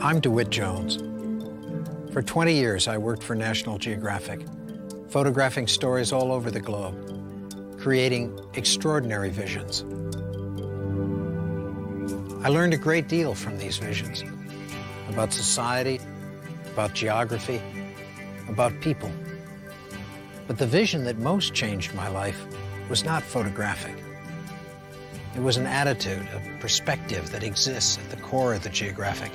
I'm Dewitt Jones. For 20 years, I worked for National Geographic, photographing stories all over the globe, creating extraordinary visions. I learned a great deal from these visions about society, about geography, about people. But the vision that most changed my life was not photographic. It was an attitude, a perspective that exists at the core of the geographic.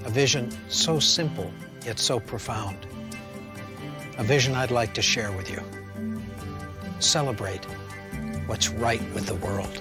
A vision so simple, yet so profound. A vision I'd like to share with you. Celebrate what's right with the world.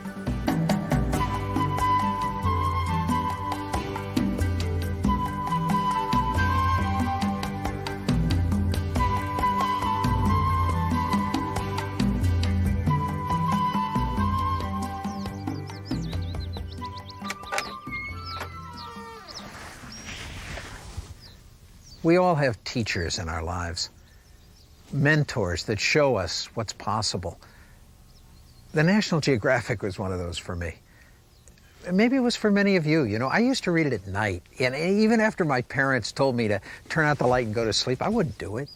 We all have teachers in our lives, mentors that show us what's possible. The National Geographic was one of those for me. Maybe it was for many of you. You know, I used to read it at night, and even after my parents told me to turn out the light and go to sleep, I wouldn't do it.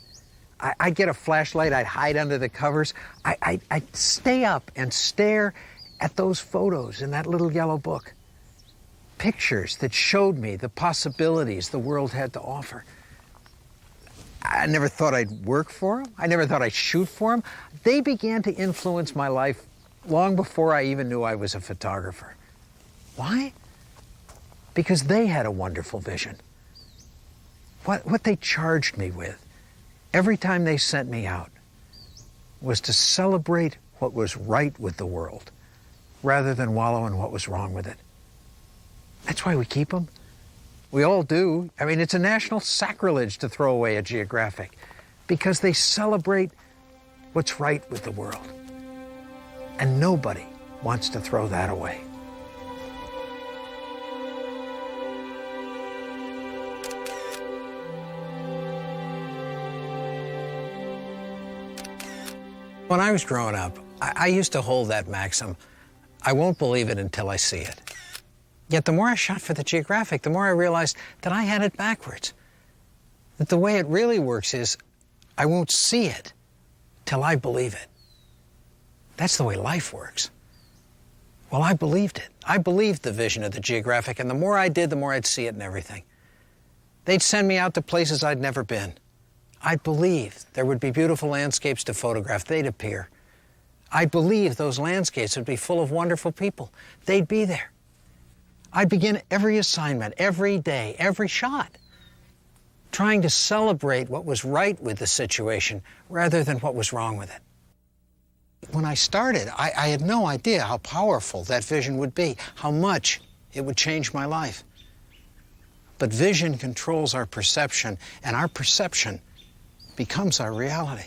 I'd get a flashlight, I'd hide under the covers, I'd stay up and stare at those photos in that little yellow book. Pictures that showed me the possibilities the world had to offer. I never thought I'd work for them. I never thought I'd shoot for them. They began to influence my life long before I even knew I was a photographer. Why? Because they had a wonderful vision. What they charged me with every time they sent me out was to celebrate what was right with the world rather than wallow in what was wrong with it. That's why we keep them. We all do. I mean, it's a national sacrilege to throw away a geographic because they celebrate what's right with the world. And nobody wants to throw that away. When I was growing up, I used to hold that maxim, I won't believe it until I see it. Yet the more I shot for the Geographic, the more I realized that I had it backwards. That the way it really works is, I won't see it till I believe it. That's the way life works. Well, I believed it. I believed the vision of the Geographic, and the more I did, the more I'd see it in everything. They'd send me out to places I'd never been. I believed there would be beautiful landscapes to photograph. They'd appear. I believed those landscapes would be full of wonderful people. They'd be there. I'd begin every assignment, every day, every shot, trying to celebrate what was right with the situation rather than what was wrong with it. When I started, I had no idea how powerful that vision would be, how much it would change my life. But vision controls our perception, and our perception becomes our reality.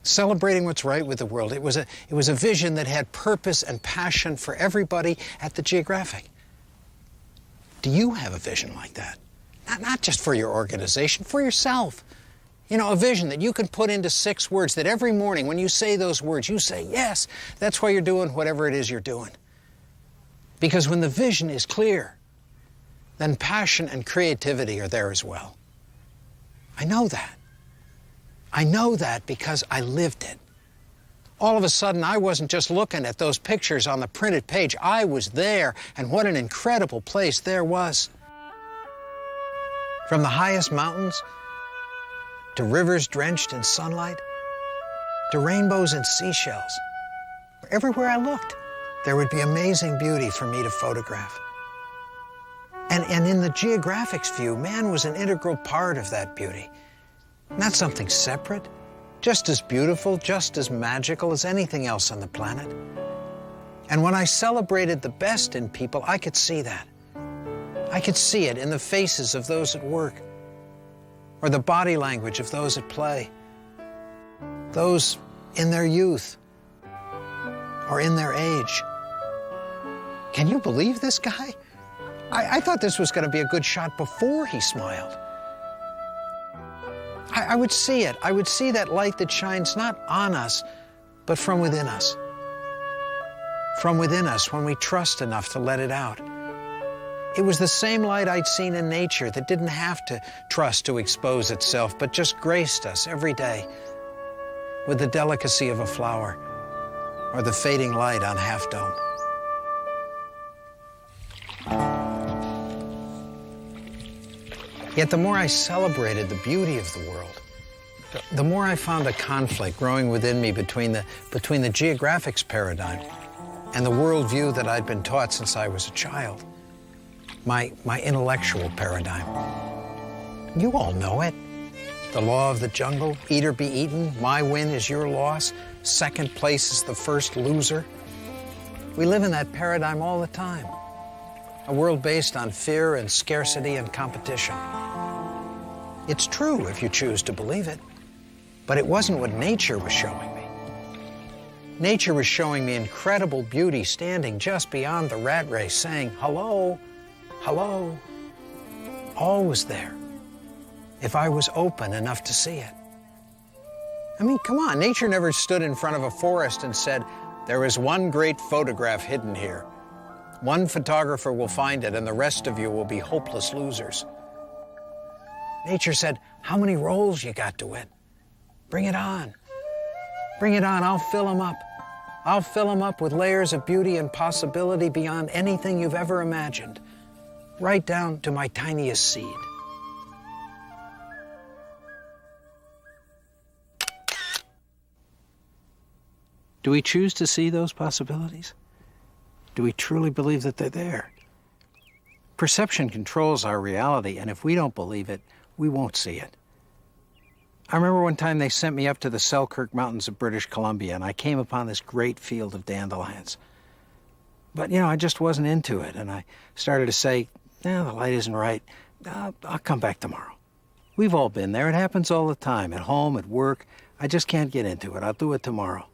Celebrating what's right with the world. It was a vision that had purpose and passion for everybody at the Geographic. Do you have a vision like that? Not just for your organization, for yourself. You know, a vision that you can put into 6 words that every morning when you say those words, you say, yes, that's why you're doing whatever it is you're doing. Because when the vision is clear, then passion and creativity are there as well. I know that. I know that because I lived it. All of a sudden, I wasn't just looking at those pictures on the printed page. I was there, and what an incredible place there was. From the highest mountains, to rivers drenched in sunlight, to rainbows and seashells. Everywhere I looked, there would be amazing beauty for me to photograph. And in the Geographic's view, man was an integral part of that beauty. Not something separate, just as beautiful, just as magical as anything else on the planet. And when I celebrated the best in people, I could see that. I could see it in the faces of those at work, or the body language of those at play, those in their youth, or in their age. Can you believe this guy? I thought this was going to be a good shot before he smiled. I would see it. I would see that light that shines not on us, but from within us. From within us when we trust enough to let it out. It was the same light I'd seen in nature that didn't have to trust to expose itself, but just graced us every day with the delicacy of a flower or the fading light on Half Dome. Yet the more I celebrated the beauty of the world, the more I found a conflict growing within me between the geographics paradigm and the worldview that I'd been taught since I was a child, my intellectual paradigm. You all know it. The law of the jungle, eat or be eaten, my win is your loss, second place is the first loser. We live in that paradigm all the time, a world based on fear and scarcity and competition. It's true if you choose to believe it, but it wasn't what nature was showing me. Nature was showing me incredible beauty standing just beyond the rat race, saying, hello, hello. All was there if I was open enough to see it. I mean, come on, nature never stood in front of a forest and said, there is one great photograph hidden here. One photographer will find it and the rest of you will be hopeless losers. Nature said, how many rolls you got, Dewitt? Bring it on. Bring it on, I'll fill them up. I'll fill them up with layers of beauty and possibility beyond anything you've ever imagined, right down to my tiniest seed. Do we choose to see those possibilities? Do we truly believe that they're there? Perception controls our reality, and if we don't believe it, we won't see it. I remember one time they sent me up to the Selkirk Mountains of British Columbia, and I came upon this great field of dandelions. But, I just wasn't into it, and I started to say, the light isn't right. I'll come back tomorrow. We've all been there. It happens all the time, at home, at work. I just can't get into it. I'll do it tomorrow.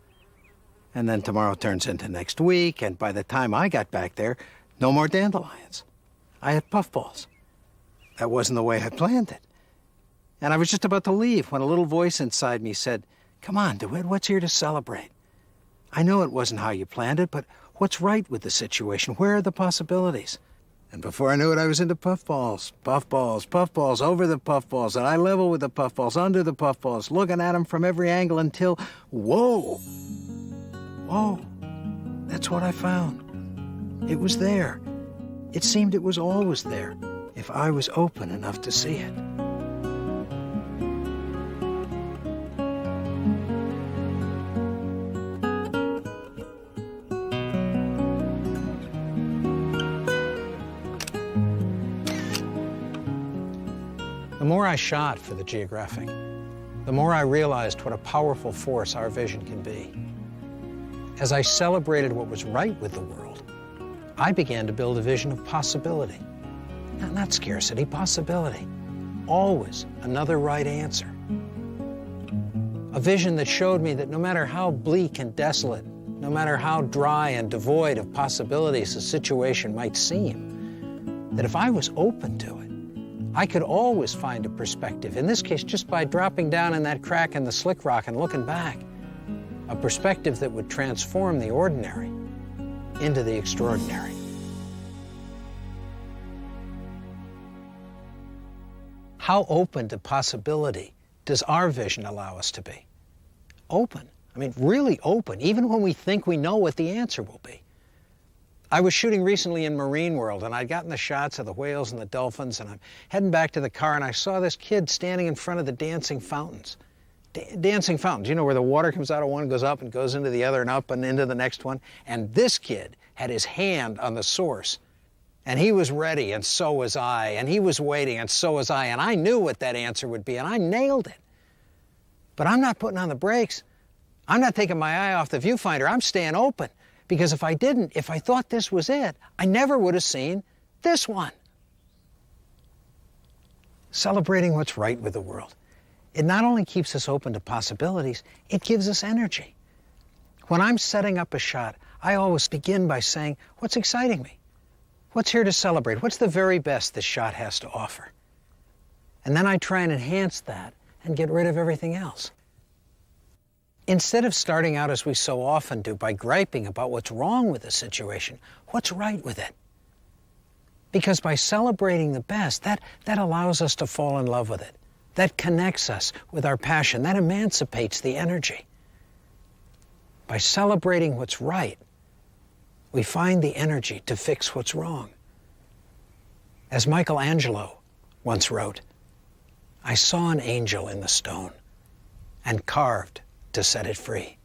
And then tomorrow turns into next week, and by the time I got back there, no more dandelions. I had puffballs. That wasn't the way I planned it. And I was just about to leave when a little voice inside me said, come on, DeWitt, what's here to celebrate? I know it wasn't how you planned it, but what's right with the situation? Where are the possibilities? And before I knew it, I was into puffballs, puffballs, puffballs, over the puffballs, and I level with the puffballs, under the puffballs, looking at them from every angle until, whoa, that's what I found. It was there. It seemed it was always there, if I was open enough to see it. The more I shot for the geographic, the more I realized what a powerful force our vision can be. As I celebrated what was right with the world, I began to build a vision of possibility. Not scarcity, possibility. Always another right answer. A vision that showed me that no matter how bleak and desolate, no matter how dry and devoid of possibilities a situation might seem, that if I was open to it, I could always find a perspective, in this case just by dropping down in that crack in the slick rock and looking back, a perspective that would transform the ordinary into the extraordinary. How open to possibility does our vision allow us to be? Open. I mean, really open, even when we think we know what the answer will be. I was shooting recently in Marine World, and I'd gotten the shots of the whales and the dolphins, and I'm heading back to the car, and I saw this kid standing in front of the dancing fountains. Dancing fountains, where the water comes out of one, goes up and goes into the other and up and into the next one. And this kid had his hand on the source. And he was ready, and so was I. And he was waiting, and so was I. And I knew what that answer would be, and I nailed it. But I'm not putting on the brakes. I'm not taking my eye off the viewfinder. I'm staying open. Because if I didn't, if I thought this was it, I never would have seen this one. Celebrating what's right with the world. It not only keeps us open to possibilities, it gives us energy. When I'm setting up a shot, I always begin by saying, what's exciting me? What's here to celebrate? What's the very best this shot has to offer? And then I try and enhance that and get rid of everything else. Instead of starting out, as we so often do, by griping about what's wrong with the situation, what's right with it? Because by celebrating the best, that allows us to fall in love with it. That connects us with our passion. That emancipates the energy. By celebrating what's right, we find the energy to fix what's wrong. As Michelangelo once wrote, "I saw an angel in the stone and carved to set it free."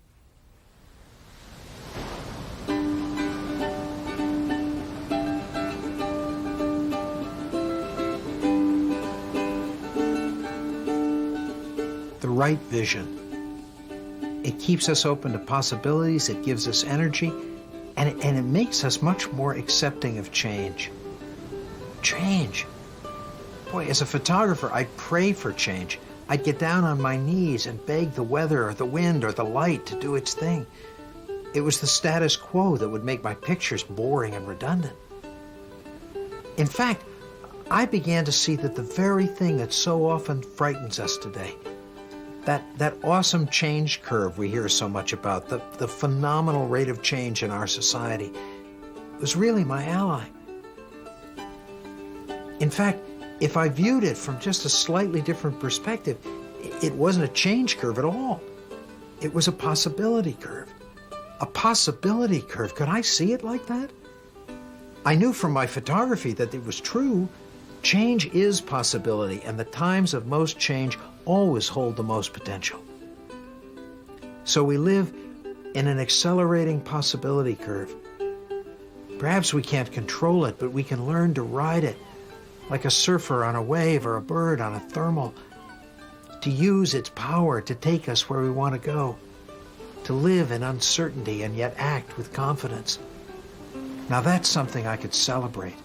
The right vision. It keeps us open to possibilities, it gives us energy, and it makes us much more accepting of change. Change. Boy, as a photographer, I'd pray for change. I'd get down on my knees and beg the weather or the wind or the light to do its thing. It was the status quo that would make my pictures boring and redundant. In fact, I began to see that the very thing that so often frightens us today, that awesome change curve we hear so much about, the phenomenal rate of change in our society, was really my ally. In fact, if I viewed it from just a slightly different perspective, it wasn't a change curve at all. It was a possibility curve. A possibility curve. Could I see it like that? I knew from my photography that it was true. Change is possibility, and the times of most change always hold the most potential. So we live in an accelerating possibility curve. Perhaps we can't control it, but we can learn to ride it like a surfer on a wave or a bird on a thermal, to use its power to take us where we want to go, to live in uncertainty and yet act with confidence. Now that's something I could celebrate.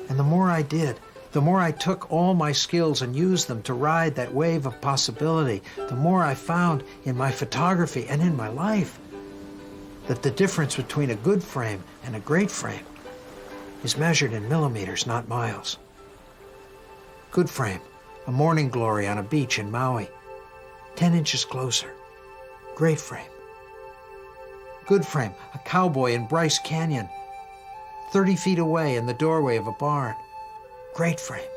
And the more I did, the more I took all my skills and used them to ride that wave of possibility, the more I found in my photography and in my life that the difference between a good frame and a great frame is measured in millimeters, not miles. Good frame, a morning glory on a beach in Maui, 10 inches closer. Great frame. Good frame, a cowboy in Bryce Canyon, 30 feet away in the doorway of a barn. Great frame.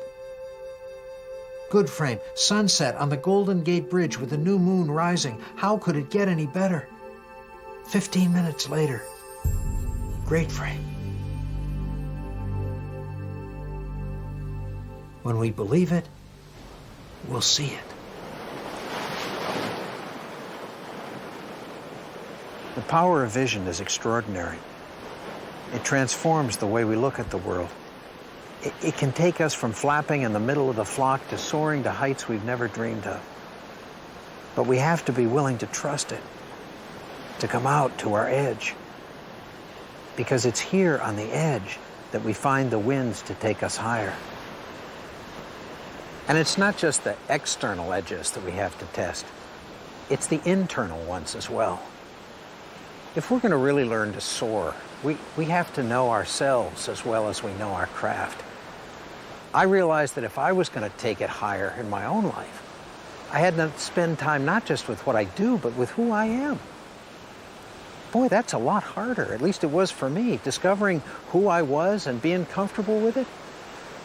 Good frame, sunset on the Golden Gate Bridge with the new moon rising. How could it get any better? 15 minutes later. Great frame. When we believe it, we'll see it. The power of vision is extraordinary. It transforms the way we look at the world. It can take us from flapping in the middle of the flock to soaring to heights we've never dreamed of. But we have to be willing to trust it, to come out to our edge. Because it's here on the edge that we find the winds to take us higher. And it's not just the external edges that we have to test. It's the internal ones as well. If we're going to really learn to soar, we have to know ourselves as well as we know our craft. I realized that if I was going to take it higher in my own life, I had to spend time not just with what I do, but with who I am. Boy, that's a lot harder, at least it was for me, discovering who I was and being comfortable with it.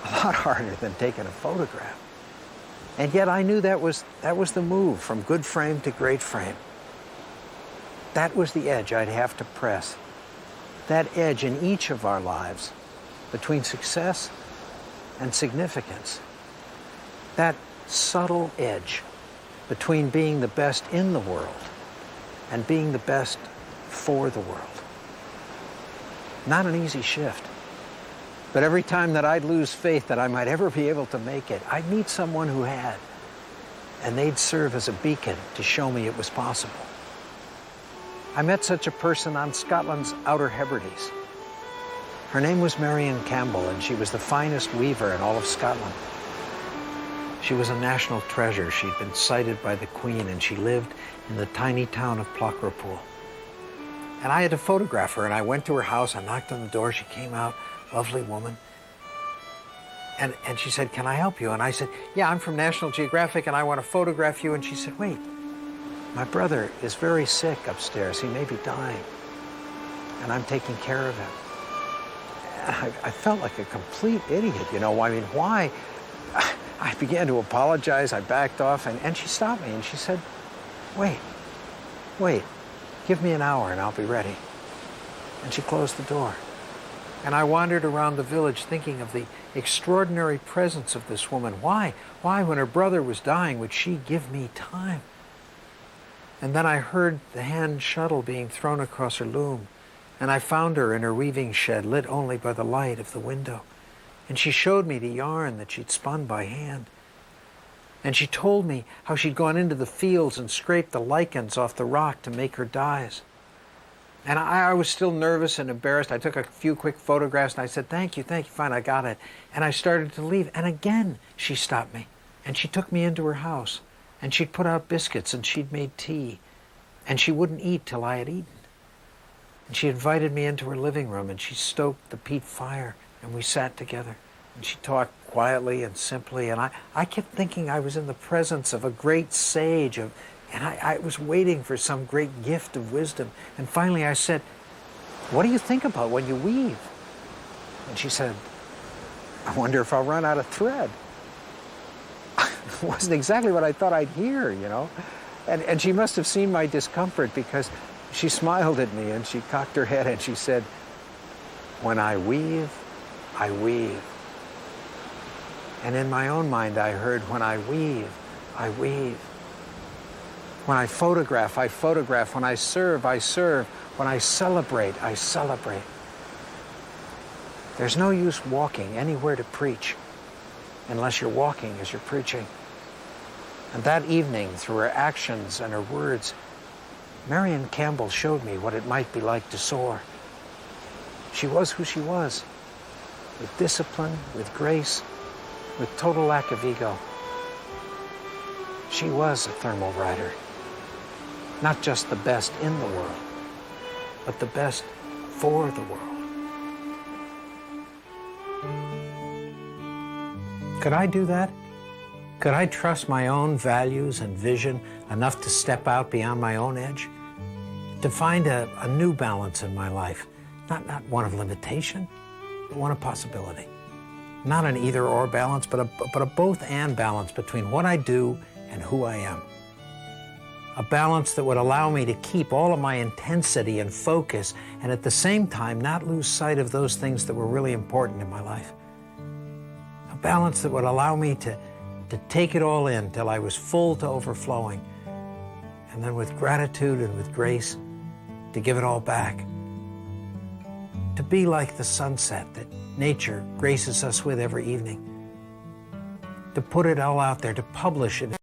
A lot harder than taking a photograph. And yet I knew that was the move from good frame to great frame. That was the edge I'd have to press. That edge in each of our lives between success and significance. That subtle edge between being the best in the world and being the best for the world. Not an easy shift. But every time that I'd lose faith that I might ever be able to make it, I'd meet someone who had, and they'd serve as a beacon to show me it was possible. I met such a person on Scotland's Outer Hebrides. Her name was Marion Campbell, and she was the finest weaver in all of Scotland. She was a national treasure. She'd been cited by the Queen, and she lived in the tiny town of Plockerpool. And I had to photograph her, and I went to her house. I knocked on the door. She came out, lovely woman. And she said, "Can I help you?" And I said, "Yeah, I'm from National Geographic, and I want to photograph you." And she said, "Wait, my brother is very sick upstairs. He may be dying, and I'm taking care of him." I felt like a complete idiot, you know. I mean, why? I began to apologize. I backed off, and she stopped me, and she said, wait, give me an hour and I'll be ready. And she closed the door. And I wandered around the village thinking of the extraordinary presence of this woman. Why, when her brother was dying, would she give me time? And then I heard the hand shuttle being thrown across her loom, and I found her in her weaving shed, lit only by the light of the window. And she showed me the yarn that she'd spun by hand. And she told me how she'd gone into the fields and scraped the lichens off the rock to make her dyes. And I was still nervous and embarrassed. I took a few quick photographs and I said, thank you, fine, I got it. And I started to leave. And again, she stopped me. And she took me into her house. And she'd put out biscuits and she'd made tea. And she wouldn't eat till I had eaten. And she invited me into her living room and she stoked the peat fire and we sat together. And she talked quietly and simply. And I kept thinking I was in the presence of a great sage, and I was waiting for some great gift of wisdom. And finally I said, what do you think about when you weave? And she said, I wonder if I'll run out of thread. It wasn't exactly what I thought I'd hear, you know. And she must have seen my discomfort, because she smiled at me and she cocked her head and she said, when I weave, I weave. And in my own mind I heard, when I weave, I weave. When I photograph, I photograph. When I serve, I serve. When I celebrate, I celebrate. There's no use walking anywhere to preach unless you're walking as you're preaching. And that evening, through her actions and her words, Marion Campbell showed me what it might be like to soar. She was who she was, with discipline, with grace, with total lack of ego. She was a thermal rider. Not just the best in the world, but the best for the world. Could I do that? Could I trust my own values and vision enough to step out beyond my own edge? To find a new balance in my life, not one of limitation, but one of possibility. Not an either-or balance, but a both-and balance between what I do and who I am. A balance that would allow me to keep all of my intensity and focus, and at the same time not lose sight of those things that were really important in my life. A balance that would allow me to take it all in till I was full to overflowing, and then with gratitude and with grace, to give it all back. To be like the sunset that nature graces us with every evening. To put it all out there, to publish it